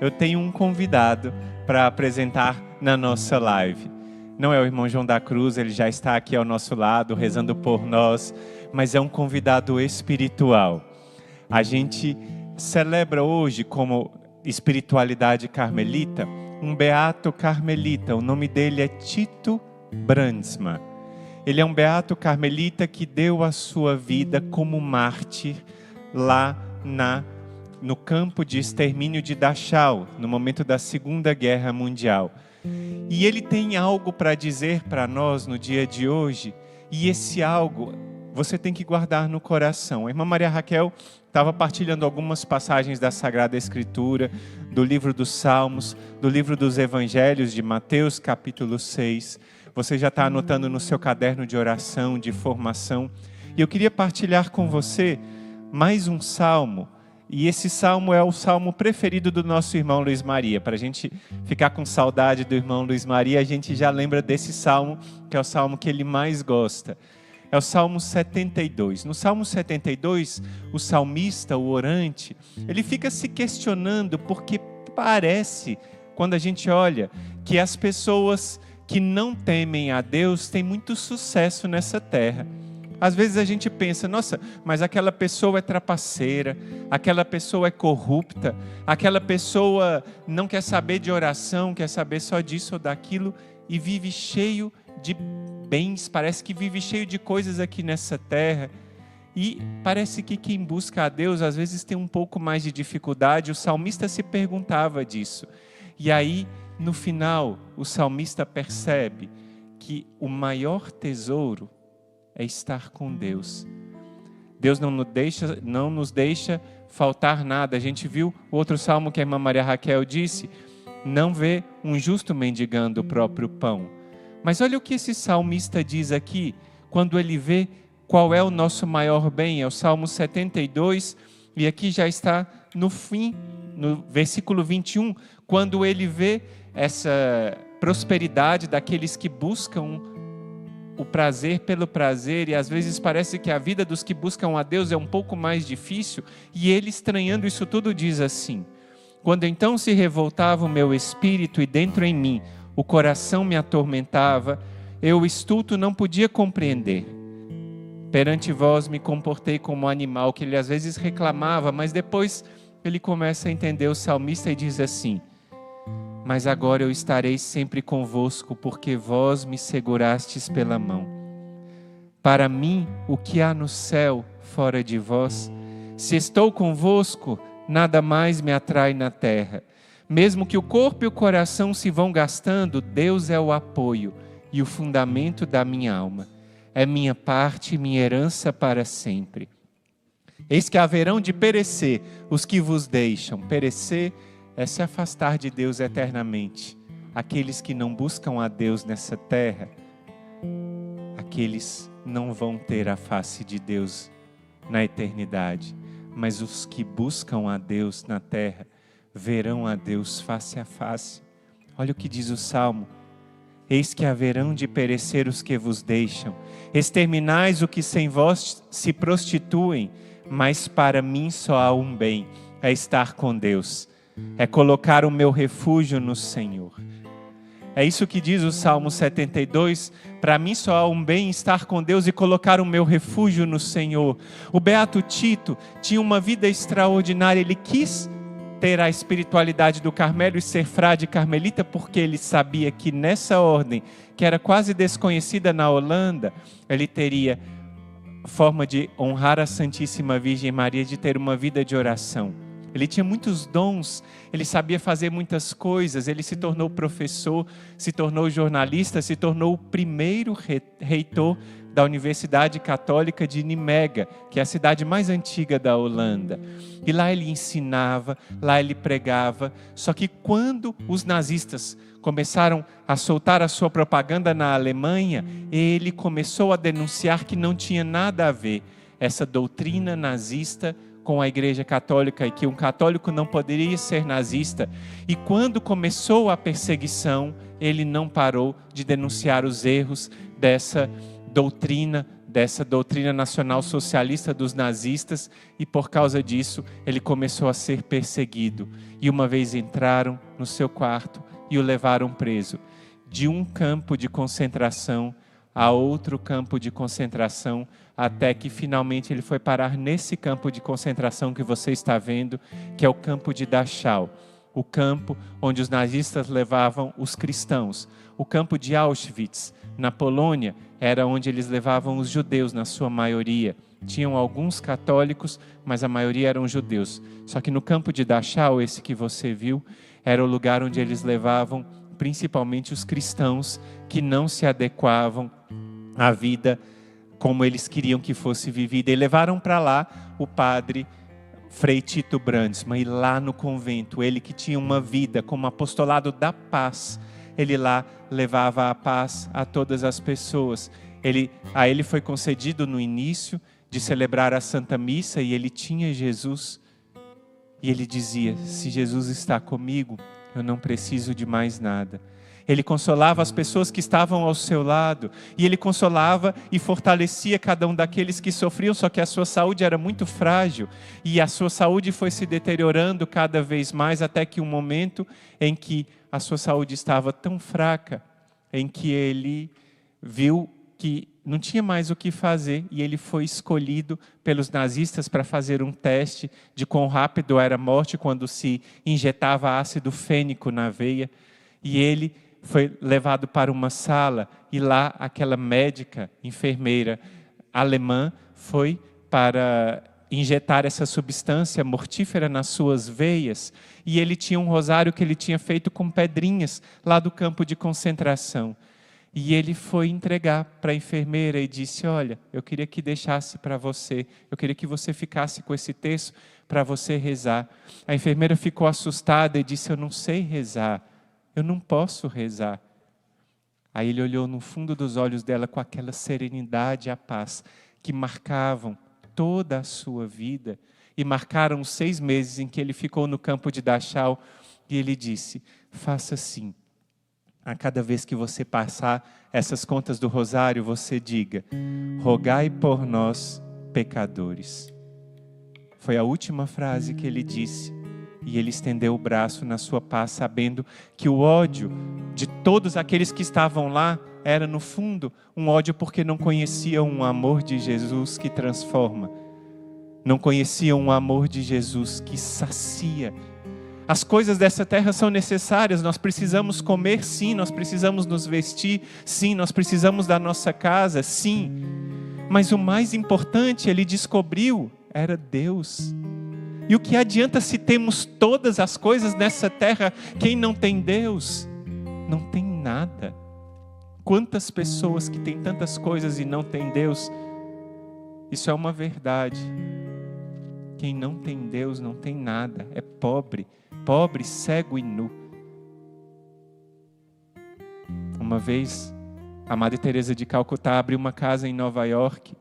eu tenho um convidado para apresentar na nossa live. Não é o irmão João da Cruz, ele já está aqui ao nosso lado, rezando por nós, mas é um convidado espiritual. A gente celebra hoje, como espiritualidade carmelita, um beato carmelita. O nome dele é Tito Brandsma. Ele é um beato carmelita que deu a sua vida como mártir lá no campo de extermínio de Dachau, no momento da Segunda Guerra Mundial. E ele tem algo para dizer para nós no dia de hoje, e esse algo você tem que guardar no coração. A irmã Maria Raquel estava partilhando algumas passagens da Sagrada Escritura, do livro dos Salmos, do livro dos Evangelhos de Mateus, capítulo 6. Você já está anotando no seu caderno de oração, de formação. E eu queria partilhar com você mais um salmo. E esse salmo é o salmo preferido do nosso irmão Luiz Maria. Para a gente ficar com saudade do irmão Luiz Maria, a gente já lembra desse salmo, que é o salmo que ele mais gosta. É o Salmo 72. No Salmo 72, o salmista, o orante, ele fica se questionando porque parece, quando a gente olha, que as pessoas que não temem a Deus têm muito sucesso nessa terra. Às vezes a gente pensa, nossa, mas aquela pessoa é trapaceira, aquela pessoa é corrupta, aquela pessoa não quer saber de oração, quer saber só disso ou daquilo e vive cheio de bens, parece que vive cheio de coisas aqui nessa terra. E parece que quem busca a Deus às vezes tem um pouco mais de dificuldade. O salmista se perguntava disso. E aí, no final, o salmista percebe que o maior tesouro é estar com Deus. Deus não nos deixa faltar nada. A gente viu o outro salmo que a irmã Maria Raquel disse, não vê um justo mendigando o próprio pão. Mas olha o que esse salmista diz aqui, quando ele vê qual é o nosso maior bem. É o Salmo 72, e aqui já está no fim, no versículo 21, quando ele vê essa prosperidade daqueles que buscam o prazer pelo prazer, e às vezes parece que a vida dos que buscam a Deus é um pouco mais difícil, e ele, estranhando isso tudo, diz assim: quando então se revoltava o meu espírito e dentro em mim o coração me atormentava, eu estulto não podia compreender. Perante vós me comportei como animal, que ele às vezes reclamava, mas depois ele começa a entender o salmista e diz assim: mas agora eu estarei sempre convosco, porque vós me segurastes pela mão. Para mim, o que há no céu fora de vós? Se estou convosco, nada mais me atrai na terra. Mesmo que o corpo e o coração se vão gastando, Deus é o apoio e o fundamento da minha alma. É minha parte e minha herança para sempre. Eis que haverão de perecer os que vos deixam. Perecer é se afastar de Deus eternamente. Aqueles que não buscam a Deus nessa terra, aqueles não vão ter a face de Deus na eternidade. Mas os que buscam a Deus na terra, verão a Deus face a face. Olha o que diz o Salmo: eis que haverão de perecer os que vos deixam, exterminais o que sem vós se prostituem, mas para mim só há um bem, é estar com Deus, é colocar o meu refúgio no Senhor. É isso que diz o Salmo 72, para mim só há um bem, estar com Deus e colocar o meu refúgio no Senhor. O beato Tito tinha uma vida extraordinária, ele quis ter a espiritualidade do Carmelo e ser frade carmelita, porque ele sabia que nessa ordem, que era quase desconhecida na Holanda, ele teria forma de honrar a Santíssima Virgem Maria, de ter uma vida de oração. Ele tinha muitos dons, ele sabia fazer muitas coisas, ele se tornou professor, se tornou jornalista, se tornou o primeiro reitor da Universidade Católica de Nimega, que é a cidade mais antiga da Holanda. E lá ele ensinava, lá ele pregava, só que quando os nazistas começaram a soltar a sua propaganda na Alemanha, ele começou a denunciar que não tinha nada a ver essa doutrina nazista com a Igreja Católica, e que um católico não poderia ser nazista. E quando começou a perseguição, ele não parou de denunciar os erros dessa doutrina dessa doutrina nacional socialista dos nazistas, e por causa disso ele começou a ser perseguido. E uma vez entraram no seu quarto e o levaram preso. De um campo de concentração a outro campo de concentração, até que finalmente ele foi parar nesse campo de concentração que você está vendo, que é o campo de Dachau. O campo onde os nazistas levavam os cristãos. O campo de Auschwitz, na Polônia, era onde eles levavam os judeus, na sua maioria. Tinham alguns católicos, mas a maioria eram judeus. Só que no campo de Dachau, esse que você viu, era o lugar onde eles levavam principalmente os cristãos que não se adequavam à vida como eles queriam que fosse vivida. E levaram para lá o padre Frei Tito Brandsma, e lá no convento, ele que tinha uma vida como apostolado da paz, ele lá levava a paz a todas as pessoas. A ele foi concedido no início de celebrar a Santa Missa, e ele tinha Jesus, e ele dizia: se Jesus está comigo, eu não preciso de mais nada. Ele consolava as pessoas que estavam ao seu lado, e ele consolava e fortalecia cada um daqueles que sofriam, só que a sua saúde era muito frágil, e a sua saúde foi se deteriorando cada vez mais, até que um momento em que a sua saúde estava tão fraca, em que ele viu que não tinha mais o que fazer, e ele foi escolhido pelos nazistas para fazer um teste de quão rápido era a morte quando se injetava ácido fênico na veia. E ele foi levado para uma sala, e lá aquela médica, enfermeira alemã, foi para injetar essa substância mortífera nas suas veias, e ele tinha um rosário que ele tinha feito com pedrinhas lá do campo de concentração. E ele foi entregar para a enfermeira e disse: olha, eu queria que deixasse para você, eu queria que você ficasse com esse texto para você rezar. A enfermeira ficou assustada e disse: eu não sei rezar, eu não posso rezar. Aí ele olhou no fundo dos olhos dela com aquela serenidade e a paz que marcavam toda a sua vida, e marcaram os 6 meses em que ele ficou no campo de Dachau, e ele disse: faça assim. A cada vez que você passar essas contas do rosário, você diga: rogai por nós, pecadores. Foi a última frase que ele disse. E ele estendeu o braço na sua paz, sabendo que o ódio de todos aqueles que estavam lá era, no fundo, um ódio porque não conheciam o amor de Jesus que transforma. Não conheciam o amor de Jesus que sacia. As coisas dessa terra são necessárias, nós precisamos comer, sim, nós precisamos nos vestir, sim, nós precisamos da nossa casa, sim. Mas o mais importante, ele descobriu, era Deus. E o que adianta se temos todas as coisas nessa terra, quem não tem Deus, não tem nada. Quantas pessoas que têm tantas coisas e não têm Deus? Isso é uma verdade. Quem não tem Deus não tem nada, é pobre, cego e nu. Uma vez, a Madre Teresa de Calcutá abriu uma casa em Nova York.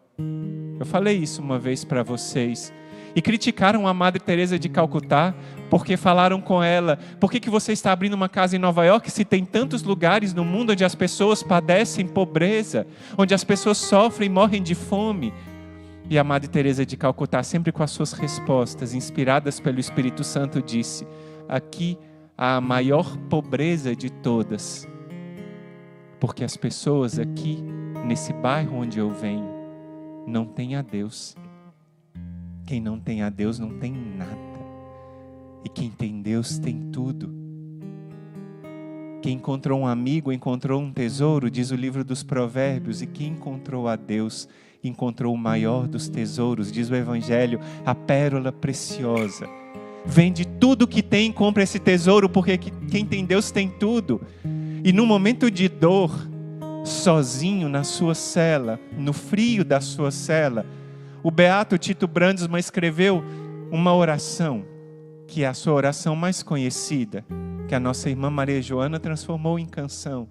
Eu falei isso uma vez para vocês. E criticaram a Madre Teresa de Calcutá, porque falaram com ela: por que você está abrindo uma casa em Nova York se tem tantos lugares no mundo onde as pessoas padecem pobreza, onde as pessoas sofrem e morrem de fome? E a Madre Teresa de Calcutá, sempre com as suas respostas, inspiradas pelo Espírito Santo, disse: aqui há a maior pobreza de todas, porque as pessoas aqui, nesse bairro onde eu venho, não têm a Deus. Quem não tem a Deus não tem nada. E quem tem Deus tem tudo. Quem encontrou um amigo encontrou um tesouro, diz o livro dos Provérbios. E quem encontrou a Deus encontrou o maior dos tesouros, diz o Evangelho, a pérola preciosa. Vende tudo que tem e compra esse tesouro, porque quem tem Deus tem tudo. E no momento de dor, sozinho na sua cela, no frio da sua cela, o beato Tito Brandsma escreveu uma oração, que é a sua oração mais conhecida, que a nossa irmã Maria Joana transformou em canção.